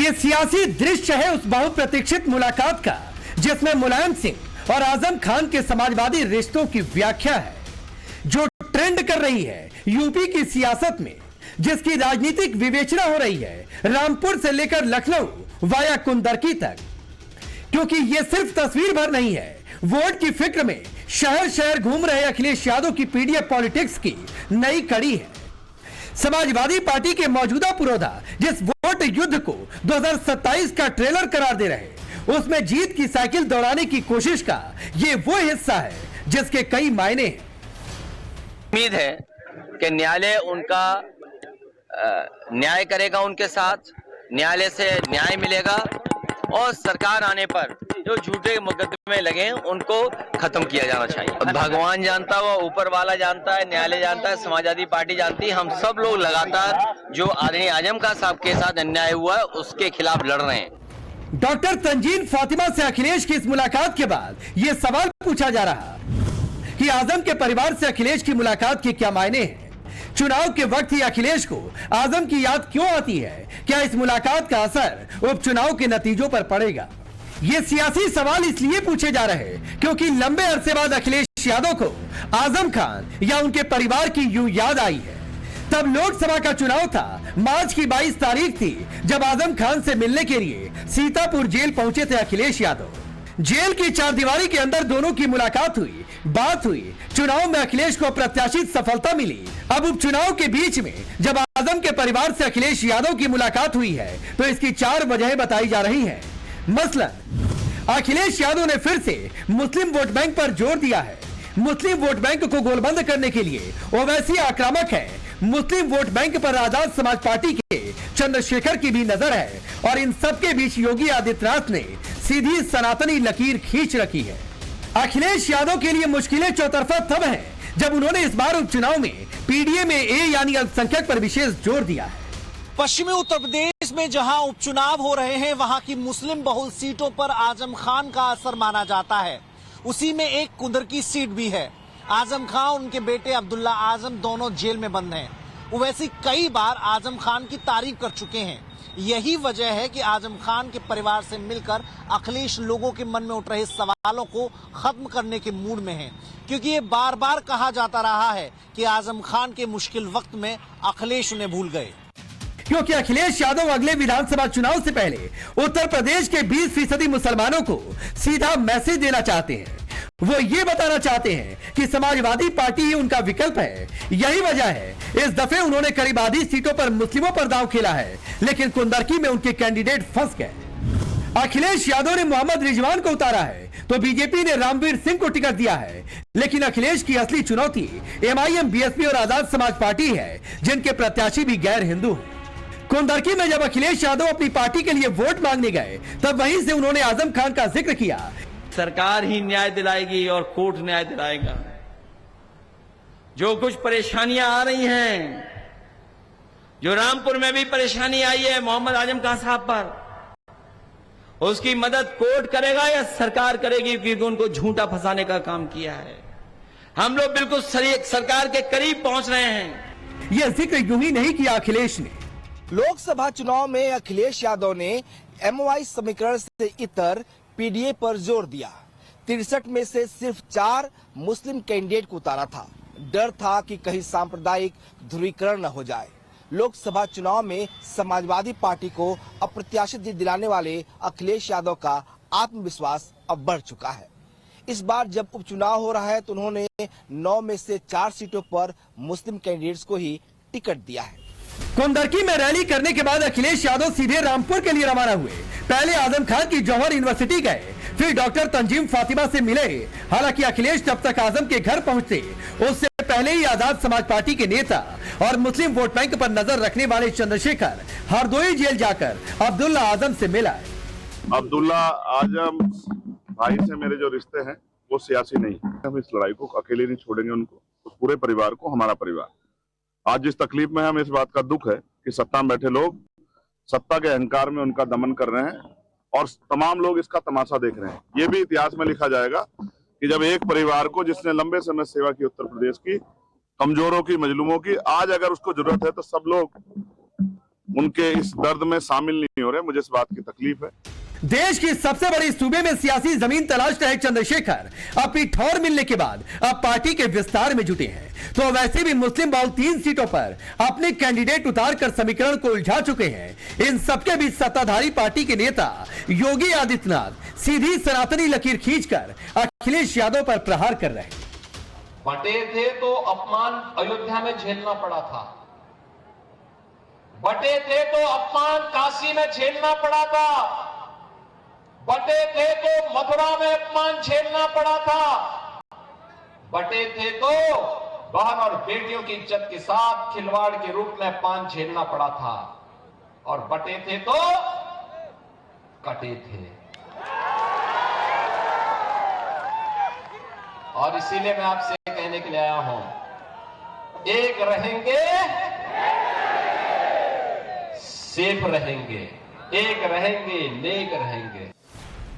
ये सियासी दृश्य है उस बहुप्रतीक्षित मुलाकात का जिसमें मुलायम सिंह और आजम खान के समाजवादी रिश्तों की व्याख्या है जो ट्रेंड कर रही है यूपी की सियासत में, जिसकी राजनीतिक विवेचना हो रही है रामपुर से लेकर लखनऊ वाया कुंदरकी तक। क्योंकि ये सिर्फ तस्वीर भर नहीं है, वोट की फिक्र में शहर शहर घूम रहे अखिलेश यादव की पीडीएफ पॉलिटिक्स की नई कड़ी है। समाजवादी पार्टी के मौजूदा पुरोधा जिस वोट युद्ध को 2027 का ट्रेलर करार दे रहे, उसमें जीत की साइकिल दौड़ाने की कोशिश का ये वो हिस्सा है जिसके कई मायने हैं। उम्मीद है कि न्यायालय उनका न्याय करेगा, उनके साथ न्यायालय से न्याय मिलेगा और सरकार आने पर जो झूठे मुकदमे लगे उनको खत्म किया जाना चाहिए। भगवान जानता है, वो ऊपर वाला जानता है, न्यायालय जानता है, समाजवादी पार्टी जानती है। हम सब लोग लगातार जो आदरणीय आजम खान साहब के साथ अन्याय हुआ है उसके खिलाफ लड़ रहे हैं। डॉक्टर तंजीन फातिमा से अखिलेश की इस मुलाकात के बाद ये सवाल पूछा जा रहा कि आजम के परिवार से अखिलेश की मुलाकात के क्या मायने हैं। चुनाव के वक्त ही अखिलेश को आजम की याद क्यों आती है? क्या इस मुलाकात का असर उपचुनाव के नतीजों पर पड़ेगा? ये सियासी सवाल इसलिए पूछे जा रहे हैं क्योंकि लंबे अरसे बाद अखिलेश यादव को आजम खान या उनके परिवार की यूं याद आई है। तब लोकसभा का चुनाव था, मार्च की 22 तारीख थी जब आजम खान से मिलने के लिए सीतापुर जेल पहुंचे थे अखिलेश यादव। जेल की चारदीवारी के अंदर दोनों की मुलाकात हुई, बात हुई, चुनाव में अखिलेश को अप्रत्याशित सफलता मिली। अब उपचुनाव के बीच में जब आजम के परिवार से अखिलेश यादव की मुलाकात हुई है तो इसकी 4 वजहें बताई जा रही हैं। मसलन अखिलेश यादव ने फिर से मुस्लिम वोट बैंक पर जोर दिया है। मुस्लिम वोट बैंक को गोलबंद करने के लिए ओवैसी आक्रामक है। मुस्लिम वोट बैंक पर आजाद समाज पार्टी के चंद्रशेखर की भी नजर है और इन सबके बीच योगी आदित्यनाथ ने सीधी सनातनी लकीर खींच रखी है। अखिलेश यादव के लिए मुश्किलें चौतरफा तब हैं जब उन्होंने इस बार उपचुनाव में पीडीए में ए यानी अल्पसंख्यक पर विशेष जोर दिया है। पश्चिमी उत्तर प्रदेश में जहां उपचुनाव हो रहे हैं वहां की मुस्लिम बहुल सीटों पर आजम खान का असर माना जाता है। उसी में एक कुंदरकी सीट भी है। आजम खान और उनके बेटे अब्दुल्ला आजम दोनों जेल में बंद हैं। ओवैसी कई बार आजम खान की तारीफ कर चुके हैं। यही वजह है कि आजम खान के परिवार से मिलकर अखिलेश लोगों के मन में उठ रहे सवालों को खत्म करने के मूड में हैं, क्योंकि ये बार बार कहा जाता रहा है कि आजम खान के मुश्किल वक्त में अखिलेश उन्हें भूल गए। क्योंकि अखिलेश यादव अगले विधानसभा चुनाव से पहले उत्तर प्रदेश के 20% मुसलमानों को सीधा मैसेज देना चाहते हैं। वो ये बताना चाहते हैं कि समाजवादी पार्टी ही उनका विकल्प है। यही वजह है इस दफे उन्होंने करीब आधी सीटों पर मुस्लिमों पर दांव खेला है, लेकिन कुंदरकी में उनके कैंडिडेट फंस गए। अखिलेश यादव ने मोहम्मद रिजवान को उतारा है तो बीजेपी ने रामवीर सिंह को टिकट दिया है, लेकिन अखिलेश की असली चुनौती एमआईएम, बीएसपी और आजाद समाज पार्टी है, जिनके प्रत्याशी भी गैर हिंदू हैं। कुंदरकी में जब अखिलेश यादव अपनी पार्टी के लिए वोट मांगने गए तब वहीं से उन्होंने आजम खान का जिक्र किया। सरकार ही न्याय दिलाएगी और कोर्ट न्याय दिलाएगा। जो कुछ परेशानियां आ रही हैं, जो रामपुर में भी परेशानी आई है मोहम्मद आजम खान साहब पर, उसकी मदद कोर्ट करेगा या सरकार करेगी, क्योंकि उनको झूठा फंसाने का काम किया है। हम लोग बिल्कुल सरकार के करीब पहुंच रहे हैं। यह जिक्र यूं ही नहीं किया अखिलेश ने। लोकसभा चुनाव में अखिलेश यादव ने एमओआई समीकरण से इतर पीडीए पर जोर दिया। 63 में से सिर्फ 4 मुस्लिम कैंडिडेट को उतारा था। डर था कि कहीं सांप्रदायिक ध्रुवीकरण न हो जाए। लोकसभा चुनाव में समाजवादी पार्टी को अप्रत्याशित जीत दिलाने वाले अखिलेश यादव का आत्मविश्वास अब बढ़ चुका है। इस बार जब उपचुनाव हो रहा है तो उन्होंने 9 में से 4 सीटों पर मुस्लिम कैंडिडेट्स को ही टिकट दिया है। कुंदरकी में रैली करने के बाद अखिलेश यादव सीधे रामपुर के लिए रवाना हुए। पहले आजम खान की जौहर यूनिवर्सिटी गए, फिर डॉक्टर तंजीम फातिमा से मिले। हालांकि अखिलेश जब तक आजम के घर पहुंचते उससे पहले ही आजाद समाज पार्टी के नेता और मुस्लिम वोट बैंक पर नजर रखने वाले चंद्रशेखर हरदोई जेल जाकर अब्दुल्ला आजम से मिला। अब्दुल्ला आजम भाई से मेरे जो रिश्ते हैं वो सियासी नहीं। हम इस लड़ाई को अकेले नहीं छोड़ेंगे, उनको, उस पूरे परिवार को, हमारा परिवार। आज जिस तकलीफ में हमें इस बात का दुख है कि सत्ता में बैठे लोग सत्ता के अहंकार में उनका दमन कर रहे हैं और तमाम लोग इसका तमाशा देख रहे हैं। ये भी इतिहास में लिखा जाएगा कि जब एक परिवार को, जिसने लंबे समय सेवा की उत्तर प्रदेश की, कमजोरों की, मजलूमों की, आज अगर उसको जरूरत है तो सब लोग उनके इस दर्द में शामिल नहीं हो रहे। मुझे इस बात की तकलीफ है। देश की सबसे बड़ी सूबे में सियासी जमीन तलाश रहे चंद्रशेखर अपनी ठौर मिलने के बाद अब पार्टी के विस्तार में जुटे हैं। तो वैसे भी मुस्लिम बहुल 3 सीटों पर अपने कैंडिडेट उतारकर समीकरण को उलझा चुके हैं। इन सबके बीच सत्ताधारी पार्टी के नेता योगी आदित्यनाथ सीधी सनातनी लकीर खींचकर अखिलेश यादव पर प्रहार कर रहे हैं। बटे थे तो अपमान अयोध्या में झेलना पड़ा था, बटे थे तो अपमान काशी में झेलना पड़ा था, बटे थे तो मथुरा में अपमान झेलना पड़ा था, बटे थे तो बहन और बेटियों की इज्जत के साथ खिलवाड़ के रूप में अपमान झेलना पड़ा था, और बटे थे तो कटे थे। और इसीलिए मैं आपसे कहने के लिए आया हूं, एक रहेंगे सेफ रहेंगे, एक रहेंगे नेक रहेंगे।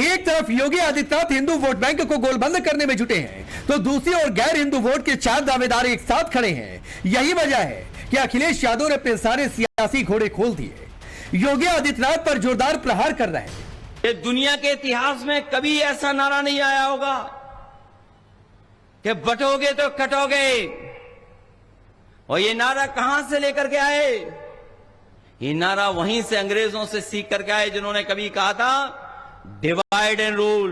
एक तरफ योगी आदित्यनाथ हिंदू वोट बैंक को गोलबंद करने में जुटे हैं, तो दूसरी ओर गैर हिंदू वोट के 4 दावेदार एक साथ खड़े हैं। यही वजह है कि अखिलेश यादव ने अपने सारे सियासी घोड़े खोल दिए, योगी आदित्यनाथ पर जोरदार प्रहार कर रहे हैं। ये दुनिया के इतिहास में कभी ऐसा नारा नहीं आया होगा कि बटोगे तो कटोगे। और ये नारा कहां से लेकर के आए? ये नारा वहीं से अंग्रेजों से सीख करके आए, जिन्होंने कभी कहा था डिवाइड एंड रूल।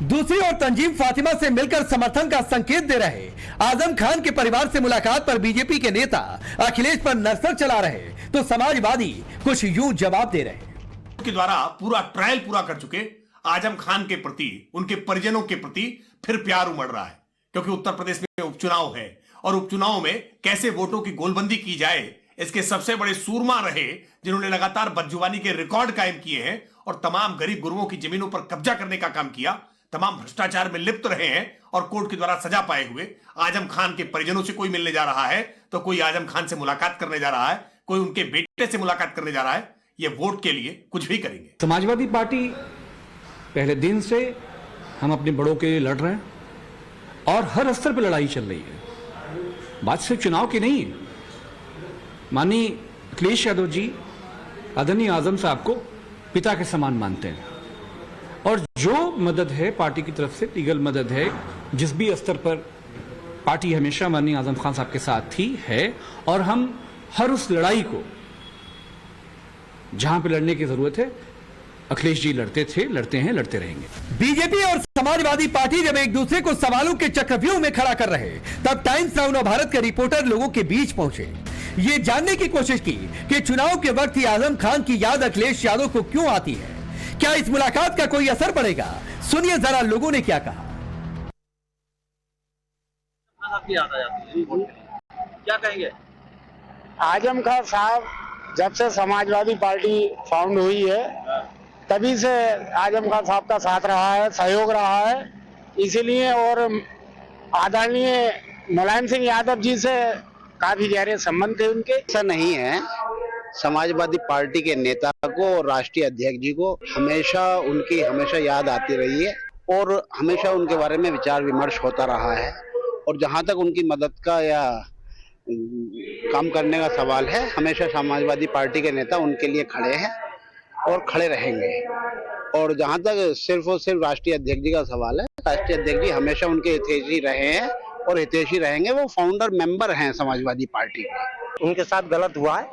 दूसरी ओर तंजीम फातिमा से मिलकर समर्थन का संकेत दे रहे आजम खान के परिवार से मुलाकात पर बीजेपी के नेता अखिलेश पर नरसर चला रहे, तो समाजवादी कुछ यूं जवाब दे रहे के द्वारा पूरा ट्रायल पूरा कर चुके आजम खान के प्रति, उनके परिजनों के प्रति फिर प्यार उमड़ रहा है, क्योंकि उत्तर प्रदेश में उपचुनाव है और उपचुनाव में कैसे वोटों की गोलबंदी की जाए, इसके सबसे बड़े सूरमा रहे, जिन्होंने लगातार बदजुबानी के रिकॉर्ड कायम किए हैं और तमाम गरीब गुरुओं की जमीनों पर कब्जा करने का काम किया, तमाम भ्रष्टाचार में लिप्त रहे हैं और कोर्ट के द्वारा सजा पाए हुए आजम खान के परिजनों से कोई मिलने जा रहा है तो कोई आजम खान से मुलाकात करने जा रहा है, कोई उनके बेटे से मुलाकात करने जा रहा है। ये वोट के लिए कुछ भी करेंगे। समाजवादी पार्टी पहले दिन से हम अपने बड़ों के लिए लड़ रहे हैं और हर स्तर पर लड़ाई चल रही है। बात सिर्फ चुनाव की नहीं है। माननीय अखिलेश यादव जी आदरणीय आजम साहब को पिता के समान मानते हैं और जो मदद है पार्टी की तरफ से, लीगल मदद है, जिस भी स्तर पर पार्टी हमेशा माननीय आजम खान साहब के साथ थी है, और हम हर उस लड़ाई को जहां पे लड़ने की जरूरत है अखिलेश जी लड़ते थे, लड़ते हैं, लड़ते रहेंगे। बीजेपी और समाजवादी पार्टी जब एक दूसरे को सवालों के चक्रव्यूह में खड़ा कर रहे, तब टाइम्स नाउ नव भारत के रिपोर्टर लोगों के बीच पहुंचे, ये जानने की कोशिश की कि चुनाव के वक्त ही आजम खान की याद अखिलेश यादव को क्यों आती है, क्या इस मुलाकात का कोई असर पड़ेगा। सुनिए जरा लोगों ने क्या कहा। क्या कहेंगे? आजम खान साहब जब से समाजवादी पार्टी फाउंड हुई है तभी से आजम खान साहब का साथ रहा है, सहयोग रहा है, इसीलिए और आदरणीय मुलायम सिंह यादव जी से काफी गहरे संबंध थे उनके। ऐसा नहीं है, समाजवादी पार्टी के नेता को और राष्ट्रीय अध्यक्ष जी को हमेशा याद आती रही है और हमेशा उनके बारे में विचार विमर्श होता रहा है, और जहां तक उनकी मदद का या काम करने का सवाल है, हमेशा समाजवादी पार्टी के नेता उनके लिए खड़े हैं और खड़े रहेंगे। और जहां तक सिर्फ और सिर्फ राष्ट्रीय अध्यक्ष जी का सवाल है, राष्ट्रीय अध्यक्ष जी हमेशा उनके हितैषी रहे हैं और हितैषी रहेंगे। वो फाउंडर मेंबर हैं समाजवादी पार्टी के। उनके साथ गलत हुआ है,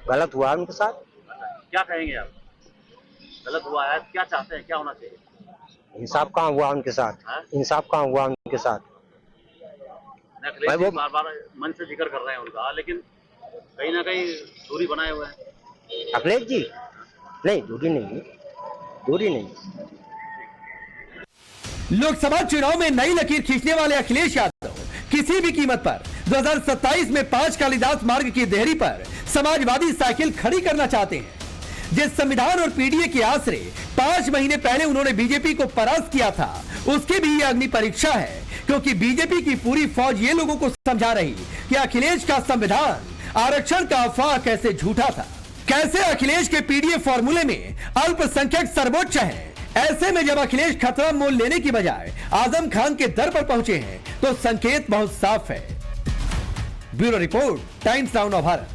गलत हुआ है उनके साथ। क्या कहेंगे आप? गलत हुआ है, क्या चाहते हैं, क्या होना चाहिए? इंसाफ कहाँ हुआ उनके साथ? इंसाफ कहाँ हुआ उनके साथ? अखिलेश जी बार-बार मन से जिक्र कर रहे हैं उनका, लेकिन कहीं ना कहीं दूरी बनाए हुए हैं। अखिलेश जी नहीं, दूरी नहीं, दूरी नहीं। लोकसभा चुनाव में नई लकीर खींचने वाले अखिलेश यादव किसी भी कीमत पर 2027 में 5 कालिदास मार्ग की देहरी पर समाजवादी साइकिल खड़ी करना चाहते हैं। जिस संविधान और पीडीए के आसरे 5 महीने पहले उन्होंने बीजेपी को परास्त किया था, उसकी भी यह अग्नि परीक्षा है, क्योंकि बीजेपी की पूरी फौज ये लोगों को समझा रही कि अखिलेश का संविधान आरक्षण का अफवाह कैसे झूठा था, कैसे अखिलेश के पीडीए फॉर्मूले में अल्पसंख्यक सर्वोच्च है। ऐसे में जब अखिलेश खतरा मोल लेने की बजाय आजम खान के दर पर पहुंचे हैं, तो संकेत बहुत साफ है। ब्यूरो रिपोर्ट, टाइम्स नाउ नव भारत।